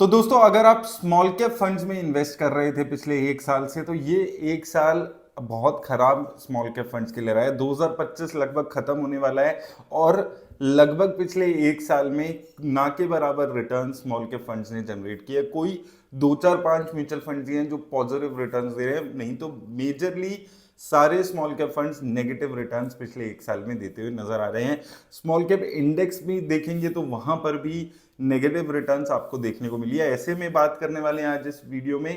तो दोस्तों अगर आप स्मॉल कैप फंड्स में इन्वेस्ट कर रहे थे पिछले एक साल से तो ये एक साल बहुत खराब स्मॉल कैप फंड्स के लिए रहा है। 2025 लगभग खत्म होने वाला है और लगभग पिछले एक साल में ना के बराबर रिटर्न स्मॉल कैप फंड्स ने जनरेट किया। कोई दो चार पांच म्यूचुअल फंड्स ही हैं जो पॉजिटिव रिटर्न्स दे रहे हैं, नहीं तो मेजरली सारे small cap funds negative returns पिछले एक साल में देते हुए नजर आ रहे हैं। स्मॉल कैप इंडेक्स भी देखेंगे तो वहां पर भी नेगेटिव रिटर्न्स आपको देखने को मिली है। ऐसे में बात करने वाले हैं आज इस वीडियो में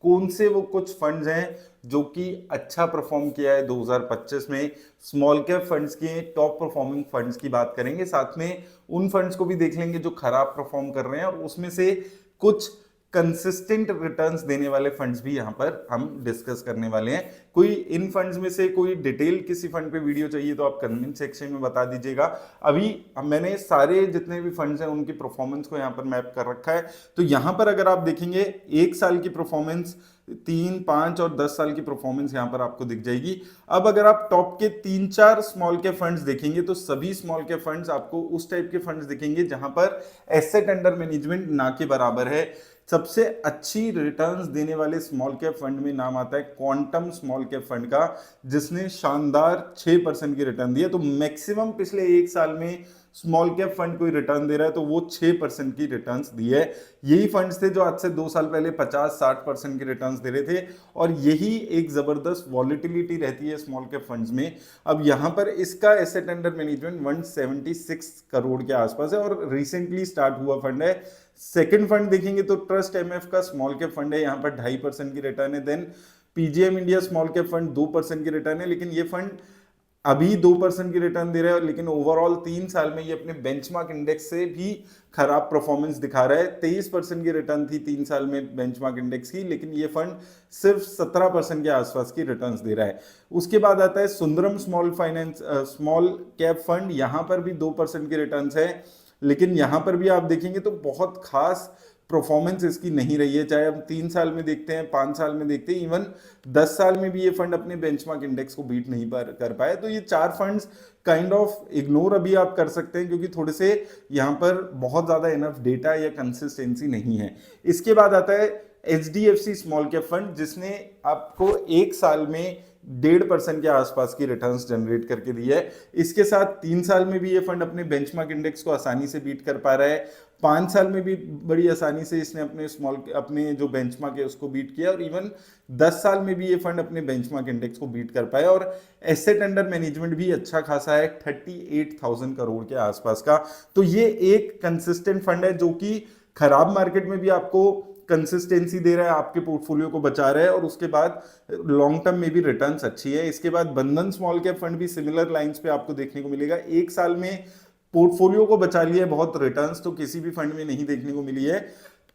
कौन से वो कुछ फंड्स हैं जो कि अच्छा परफॉर्म किया है 2025 में। स्मॉल कैप फंड्स के टॉप परफॉर्मिंग फंड्स की बात करेंगे, साथ में उन फंड्स को भी देख लेंगे जो खराब परफॉर्म कर रहे हैं और उसमें से कुछ कंसिस्टेंट रिटर्न्स देने वाले फंड्स भी यहां पर हम डिस्कस करने वाले हैं। कोई इन फंड्स में से कोई डिटेल किसी फंड पे वीडियो चाहिए तो आप कमेंट सेक्शन में बता दीजिएगा। अभी मैंने सारे जितने भी फंड्स हैं उनकी परफॉर्मेंस को यहां पर मैप कर रखा है। तो यहां पर अगर आप देखेंगे एक साल की परफॉर्मेंस, 3, 5 और 10 साल की परफॉर्मेंस यहां पर आपको दिख जाएगी। अब अगर आप टॉप के 3-4 स्मॉल कैप फंड्स देखेंगे तो सभी स्मॉल कैप फंड्स आपको उस टाइप के फंड्स दिखेंगे जहां पर एसेट अंडर मैनेजमेंट ना के बराबर है। सबसे अच्छी रिटर्न्स देने वाले स्मॉल कैप फंड में नाम आता है क्वांटम स्मॉल कैप फंड का, जिसने शानदार 6% की रिटर्न दी है। तो मैक्सिमम पिछले एक साल में स्मॉल कैप फंड कोई रिटर्न दे रहा है तो वो 6% की रिटर्न्स दी है। यही फंड्स थे जो आज से 2 साल पहले 50-60% की रिटर्न्स दे रहे थे और यही एक जबरदस्त वॉलिटिलिटी रहती है स्मॉल कैप फंड्स में। अब यहां पर इसका एसेट अंडर मैनेजमेंट 176 करोड़ के आसपास है और रिसेंटली स्टार्ट हुआ फंड है। सेकंड फंड देखेंगे तो ट्रस्ट एमएफ का स्मॉल कैप फंड है, यहां पर 2.5% की रिटर्न है। Then PGM India small cap fund 2% की रिटर्न है, लेकिन ये फंड अभी 2% की रिटर्न दे रहा है, लेकिन ओवरऑल 3 साल में ये अपने बेंचमार्क इंडेक्स से भी खराब परफॉर्मेंस दिखा रहा है। 23% की रिटर्न थी 3 साल में बेंचमार्क इंडेक्स की, लेकिन ये फंड सिर्फ 17% के आसपास की रिटर्न्स दे रहा है। उसके बाद आता है सुंदरम स्मॉल कैप फंड, यहां पर भी 2% की रिटर्न्स है, लेकिन यहां पर भी आप देखेंगे तो बहुत खास परफॉर्मेंस इसकी नहीं रही है। चाहे हम 3 साल में देखते हैं, 5 साल में देखते हैं, इवन 10 साल में भी ये फंड अपने बेंचमार्क इंडेक्स को बीट नहीं कर पाए। तो ये 4 फंड्स काइंड ऑफ इग्नोर अभी आप कर सकते हैं क्योंकि थोड़े से यहाँ पर बहुत ज्यादा इनफ डेटा या कंसिस्टेंसी नहीं है। इसके बाद आता है HDFC स्मॉल कैप फंड, जिसने आपको एक साल में 1.5% के आसपास की रिटर्न्स जनरेट करके दी है। इसके साथ 3 साल में भी ये फंड अपने बेंचमार्क इंडेक्स को आसानी से बीट कर पा रहा है। 5 साल में भी बड़ी आसानी से इसने अपने जो बेंचमार्क है उसको बीट किया और इवन 10 साल में भी ये फंड अपने बेंचमार्क इंडेक्स को बीट कर पाया और एसेट अंडर मैनेजमेंट भी अच्छा खासा है 38,000 करोड़ के आसपास का। तो ये एक कंसिस्टेंट फंड है जो कि खराब मार्केट में भी आपको कंसिस्टेंसी दे रहा है, आपके पोर्टफोलियो को बचा रहा है और उसके बाद लॉन्ग टर्म में भी रिटर्न्स अच्छी है। इसके बाद बंधन स्मॉल कैप फंड भी सिमिलर लाइंस पे आपको देखने को मिलेगा। एक साल में पोर्टफोलियो को बचा लिया है, बहुत रिटर्न्स तो किसी भी फंड में नहीं देखने को मिली है।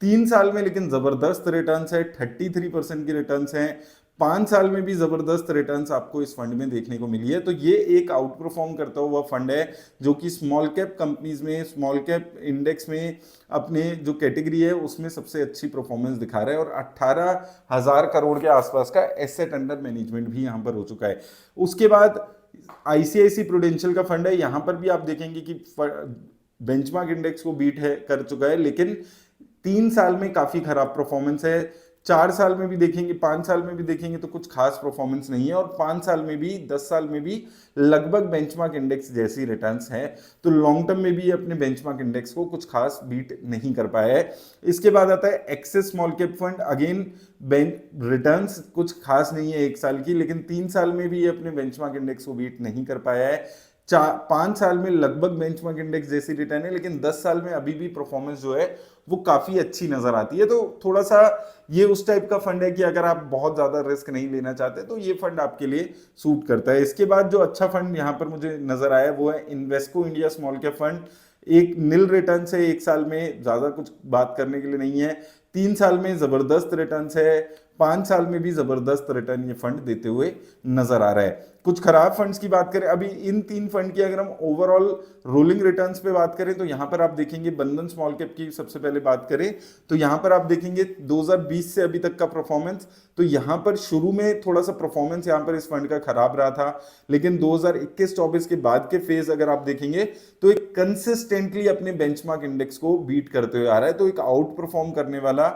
3 साल में लेकिन जबरदस्त रिटर्न्स है, 33% की रिटर्न्स हैं। 5 साल में भी जबरदस्त रिटर्न्स आपको इस फंड में देखने को मिली है। तो ये एक आउट परफॉर्म करता हुआ फंड है जो कि स्मॉल कैप कंपनीज में, स्मॉल कैप इंडेक्स में अपने जो कैटेगरी है उसमें सबसे अच्छी परफॉर्मेंस दिखा रहा है और 18,000 करोड़ के आसपास का एसेट अंडर मैनेजमेंट भी यहां पर हो चुका है। उसके बाद आईसीआईसी प्रूडेंशियल का फंड है, यहां पर भी आप देखेंगे कि बेंचमार्क इंडेक्स को बीट है कर चुका है, लेकिन 3 साल में काफी खराब परफॉर्मेंस है। 4 साल में भी देखेंगे, 5 साल में भी देखेंगे तो कुछ खास परफॉर्मेंस नहीं है और 5 साल में भी, 10 साल में भी लगभग बेंचमार्क इंडेक्स जैसी रिटर्न्स है। तो लॉन्ग टर्म में भी अपने बेंचमार्क इंडेक्स को कुछ खास बीट नहीं कर पाया है। इसके बाद आता है axis small cap fund, again returns कुछ खास नहीं है एक साल की, लेकिन 3 साल में भी ये अपने बेंचमार्क इंडेक्स को बीट नहीं कर पाया है। 5 साल में लगभग बेंचमार्क इंडेक्स जैसी रिटर्न है, लेकिन 10 साल में अभी भी परफॉर्मेंस जो है वो काफी अच्छी नजर आती है। तो थोड़ा सा ये उस टाइप का फंड है कि अगर आप बहुत ज्यादा रिस्क नहीं लेना चाहते तो ये फंड आपके लिए सूट करता है। इसके बाद जो अच्छा फंड यहाँ पर मुझे नजर आया वो है Invesco India small cap fund. एक नील रिटर्न है, एक साल में ज्यादा कुछ बात करने के लिए नहीं है। 3 साल में जबरदस्त रिटर्न है, 5 साल में भी जबरदस्त रिटर्न ये फंड देते हुए नजर आ रहा है। कुछ खराब फंड्स की बात करें, अभी इन 3 फंड की अगर हम ओवरऑल रोलिंग रिटर्न्स पे बात करें तो यहां पर आप देखेंगे बंधन स्मॉल कैप की सबसे पहले बात करें तो यहां पर आप देखेंगे 2020 से अभी तक का परफॉर्मेंस तो यहाँ पर शुरू में थोड़ा सा परफॉर्मेंस यहाँ पर इस फंड का खराब रहा था, लेकिन 2021-24 के बाद के फेज अगर आप देखेंगे तो एक कंसिस्टेंटली अपने बेंचमार्क इंडेक्स को बीट करते हुए आ रहा है। तो एक आउट परफॉर्म करने वाला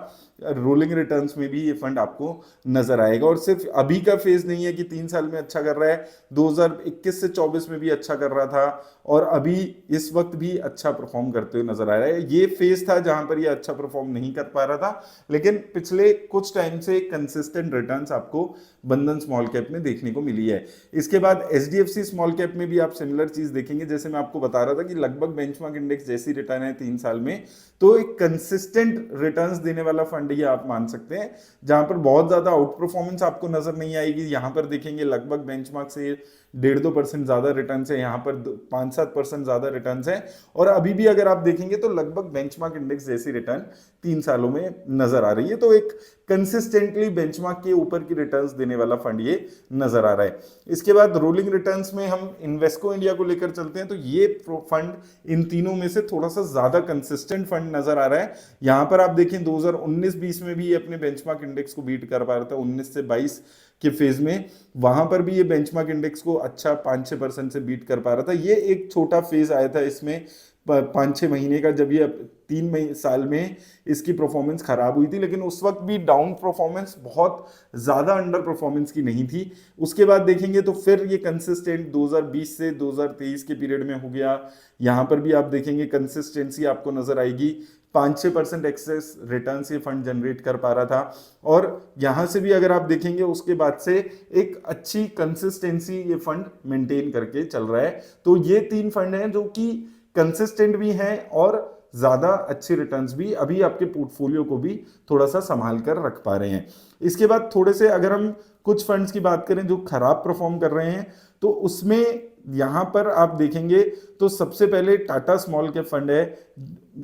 रोलिंग रिटर्न्स में भी ये फंड आपको नजर आएगा। और सिर्फ अभी का फेज नहीं है कि 3 साल में अच्छा कर रहा है, 2021 से 24 में भी अच्छा कर रहा था और अभी इस वक्त भी अच्छा परफॉर्म करते हुए नजर आ रहा है। ये फेज था जहां पर ये अच्छा परफॉर्म नहीं कर पा रहा था, लेकिन पिछले कुछ टाइम से कंसिस्टेंट रिटर्न्स आपको बंधन स्मॉल कैप में देखने को मिली है। इसके बाद एचडीएफसी स्मॉल कैप में भी आप सिमिलर चीज देखेंगे, जैसे मैं आपको बता रहा था कि लगभग बेंचमार्क इंडेक्स जैसी रिटर्न है 3 साल में, तो एक कंसिस्टेंट रिटर्न्स देने वाला फंड ये आप मान सकते हैं, जहां पर बहुत ज्यादा आउट परफॉर्मेंस आपको नजर नहीं आएगी। यहां पर देखेंगे लगभग बेंचमार्क से 1.5-2% ज्यादा रिटर्न है, यहाँ पर 5-7% ज्यादा रिटर्न है। और अभी भी अगर आप देखेंगे तो लगभग बेंचमार्क इंडेक्स जैसी रिटर्न 3 सालों में नजर आ रही है। तो एक कंसिस्टेंटली बेंचमार्क के ऊपर की रिटर्न्स देने वाला फंड ये नजर आ रहा है। इसके बाद रोलिंग रिटर्न्स में हम इन्वेस्को इंडिया को लेकर चलते हैं, तो ये फंड इन तीनों में से थोड़ा सा ज्यादा कंसिस्टेंट फंड नजर आ रहा है। यहां पर आप देखें 2019-20 में भी ये अपने बेंचमार्क इंडेक्स को बीट कर पा रहा था, 19 से 22 के फेज में वहां पर भी ये बेंचमार्क इंडेक्स को अच्छा 5-6% से बीट कर पा रहा था। ये एक छोटा फेज आया था इसमें 5-6 महीने का, जब ये 3 साल में इसकी परफॉर्मेंस खराब हुई थी, लेकिन उस वक्त भी डाउन परफॉर्मेंस बहुत ज्यादा अंडर परफॉर्मेंस की नहीं थी। उसके बाद देखेंगे तो फिर ये कंसिस्टेंट 2020 से 2023 के पीरियड में हो गया। यहां पर भी आप देखेंगे कंसिस्टेंसी आपको नजर आएगी, 5-6% एक्सेस रिटर्न ये फंड जनरेट कर पा रहा था। और यहां से भी अगर आप देखेंगे उसके बाद से एक अच्छी कंसिस्टेंसी ये फंड मेंटेन करके चल रहा है। तो ये 3 फंड हैं जो कि कंसिस्टेंट भी हैं और ज्यादा अच्छे रिटर्न्स भी अभी आपके पोर्टफोलियो को भी थोड़ा सा संभाल कर रख पा रहे हैं। इसके बाद थोड़े से अगर हम कुछ फंड्स की बात करें जो खराब परफॉर्म कर रहे हैं, तो उसमें यहां पर आप देखेंगे तो सबसे पहले टाटा स्मॉल कैप फंड है,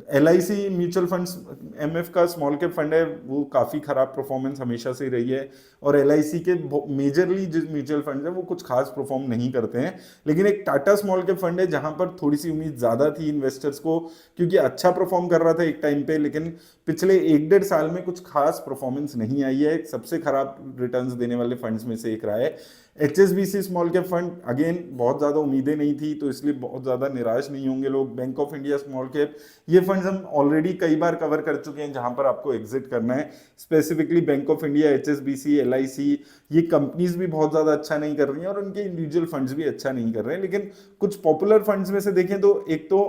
एलआईसी म्यूचुअल फंड्स एमएफ का स्मॉल कैप फंड है, वो काफी खराब परफॉर्मेंस हमेशा से रही है। और एलआईसी के मेजरली जो म्यूचुअल फंड है वो कुछ खास परफॉर्म नहीं करते हैं, लेकिन एक टाटा स्मॉल कैप फंड है जहां पर थोड़ी सी उम्मीद ज्यादा थी इन्वेस्टर्स को, क्योंकि अच्छा परफॉर्म कर रहा था एक टाइम पे, लेकिन पिछले 1-1.5 साल में कुछ खास परफॉर्मेंस नहीं आई है। सबसे खराब रिटर्न्स देने वाले फंड्स में से एक रहा है। HSBC small cap fund, again बहुत ज़्यादा उम्मीदें नहीं थी तो इसलिए बहुत ज़्यादा निराश नहीं होंगे लोग। Bank of India small cap, ये फंड्स हम ऑलरेडी कई बार कवर कर चुके हैं जहां पर आपको एग्जिट करना है। Specifically bank of India, HSBC, LIC, ये कंपनीज भी बहुत ज़्यादा अच्छा नहीं कर रही हैं और उनके इंडिविजुअल फंड्स भी अच्छा नहीं कर रहे हैं। लेकिन कुछ पॉपुलर फंड्स में से देखें तो एक तो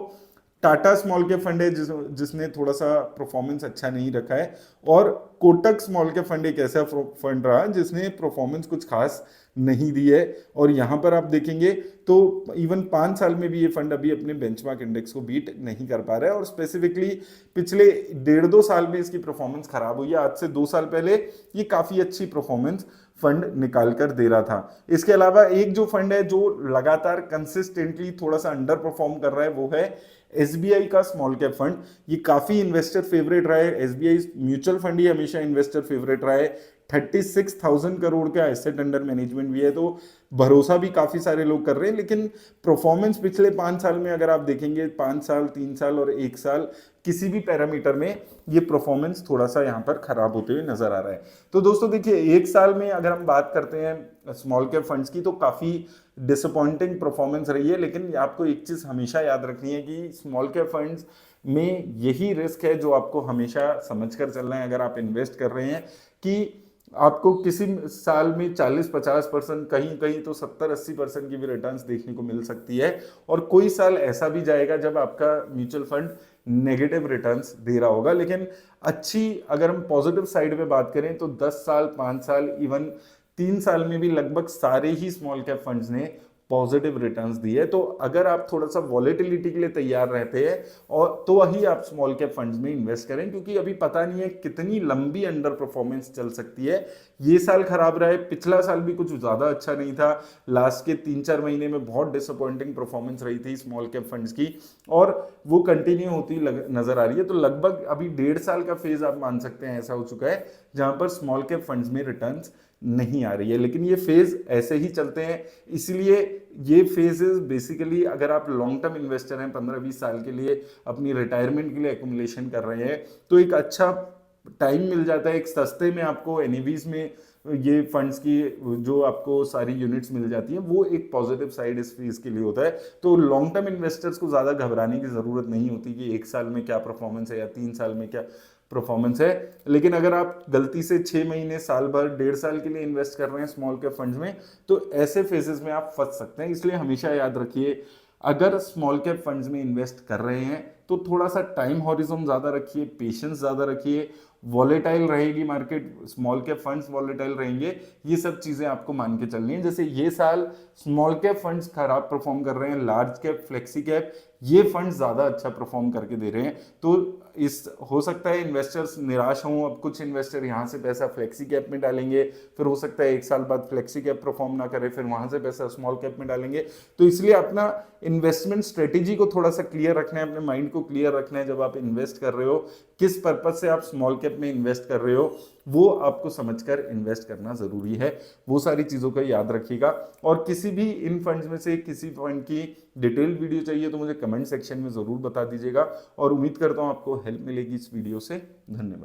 टाटा स्मॉल कैप फंड है जिसने थोड़ा सा परफॉर्मेंस अच्छा नहीं रखा है, और कोटक स्मॉल कैप फंड एक ऐसा फंड रहा जिसने परफॉर्मेंस कुछ खास नहीं दी है। और यहां पर आप देखेंगे तो इवन 5 साल में भी ये फंड अभी अपने बेंचमार्क इंडेक्स को बीट नहीं कर पा रहा है, और स्पेसिफिकली पिछले 1.5-2 साल में इसकी परफॉर्मेंस खराब हुई है। आज से 2 साल पहले ये काफी अच्छी परफॉर्मेंस फंड निकाल कर दे रहा था। इसके अलावा एक जो फंड है जो लगातार कंसिस्टेंटली थोड़ा सा अंडर परफॉर्म कर रहा है वो है एसबीआई का स्मॉल कैप फंड। ये काफी इन्वेस्टर फेवरेट रहा है, एसबीआई म्यूचुअल फंड ही हमेशा इन्वेस्टर फेवरेट रहा है। 36,000 करोड़ का एसेट अंडर मैनेजमेंट भी है, तो भरोसा भी काफी सारे लोग कर रहे हैं। लेकिन परफॉर्मेंस पिछले 5 साल में अगर आप देखेंगे, 5 साल, 3 साल और 1 साल, किसी भी पैरामीटर में ये परफॉर्मेंस थोड़ा सा यहाँ पर खराब होते हुए नजर आ रहा है। तो दोस्तों देखिए, 1 साल में अगर हम बात करते हैं स्मॉल कैप फंड्स की तो काफी डिसअपॉइंटिंग परफॉर्मेंस रही है। लेकिन आपको एक चीज हमेशा याद रखनी है कि स्मॉल कैप फंड्स में यही रिस्क है जो आपको हमेशा समझकर चलना है अगर आप इन्वेस्ट कर रहे हैं, कि आपको किसी साल में 40-50%, कहीं कहीं तो 70-80% की भी रिटर्न्स देखने को मिल सकती है। और कोई साल ऐसा भी जाएगा जब आपका म्यूचुअल फंड नेगेटिव रिटर्न्स दे रहा होगा। लेकिन अच्छी अगर हम पॉजिटिव साइड पे बात करें तो 10 साल, 5 साल, इवन 3 साल में भी लगभग सारे ही स्मॉल कैप फंड्स ने पॉजिटिव रिटर्न्स दिए। तो अगर आप थोड़ा सा वॉलेटिलिटी के लिए तैयार रहते हैं और तो ही आप स्मॉल कैप फंड्स में इन्वेस्ट करें, क्योंकि अभी पता नहीं है कितनी लंबी अंडर परफॉर्मेंस चल सकती है। ये साल खराब रहा है, पिछला साल भी कुछ ज्यादा अच्छा नहीं था, लास्ट के 3-4 महीने में बहुत डिसअपॉइंटिंग परफॉर्मेंस रही थी स्मॉल कैप फंड्स की, और वो कंटिन्यू होती नजर आ रही है। तो लगभग अभी 1.5 साल का फेज आप मान सकते हैं ऐसा हो चुका है जहां पर स्मॉल कैप फंड्स में रिटर्न्स नहीं आ रही है। लेकिन ये फेज ऐसे ही चलते हैं, इसलिए ये फेजेस बेसिकली अगर आप लॉन्ग टर्म इन्वेस्टर हैं, 15-20 साल के लिए अपनी रिटायरमेंट के लिए एक्युमुलेशन कर रहे हैं, तो एक अच्छा टाइम मिल जाता है। एक सस्ते में आपको एनईवीज में ये फंड्स की जो आपको सारी यूनिट्स मिल जाती हैं, वो एक पॉजिटिव साइड इस फीस के लिए होता है। तो लॉन्ग टर्म इन्वेस्टर्स को ज़्यादा घबराने की ज़रूरत नहीं होती कि 1 साल में क्या परफॉर्मेंस है या 3 साल में क्या परफॉर्मेंस है। लेकिन अगर आप गलती से 6 महीने, साल भर, 1.5 साल के लिए इन्वेस्ट कर रहे हैं स्मॉल कैप फंड्स में, तो ऐसे फेजेस में आप फंस सकते हैं। इसलिए हमेशा याद रखिए, अगर स्मॉल कैप फंड्स में इन्वेस्ट कर रहे हैं तो थोड़ा सा टाइम हॉरिजॉन ज़्यादा रखिए, पेशेंस ज़्यादा रखिए। वॉलेटाइल रहेगी market, small cap funds volatile रहेंगे, ये सब चीज़ें आपको मान के चलनी है। जैसे ये साल स्मॉल कैप फंड्स खराब परफॉर्म कर रहे हैं, लार्ज कैप, फ्लेक्सी कैप, ये फंड्स ज़्यादा अच्छा परफॉर्म करके दे रहे हैं। तो इस हो सकता है इन्वेस्टर्स निराश हों, अब कुछ इन्वेस्टर यहाँ से पैसा फ्लेक्सी कैप में डालेंगे, फिर हो सकता है 1 साल बाद फ्लेक्सी कैप परफॉर्म ना करे, फिर वहाँ से पैसा स्मॉल कैप में डालेंगे। तो इसलिए अपना इन्वेस्टमेंट स्ट्रेटेजी को थोड़ा सा क्लियर रखना है, अपने माइंड को क्लियर रखना है। जब आप इन्वेस्ट कर रहे हो, किस पर्पज से आप स्मॉल कैप में इन्वेस्ट कर रहे हो, वो आपको समझकर इन्वेस्ट करना जरूरी है। वो सारी चीज़ों का याद रखिएगा। और किसी भी इन फंड्स में से किसी फंड की डिटेल वीडियो चाहिए तो मुझे कमेंट सेक्शन में ज़रूर बता दीजिएगा, और उम्मीद करता हूँ आपको हेल्प मिलेगी इस वीडियो से। धन्यवाद।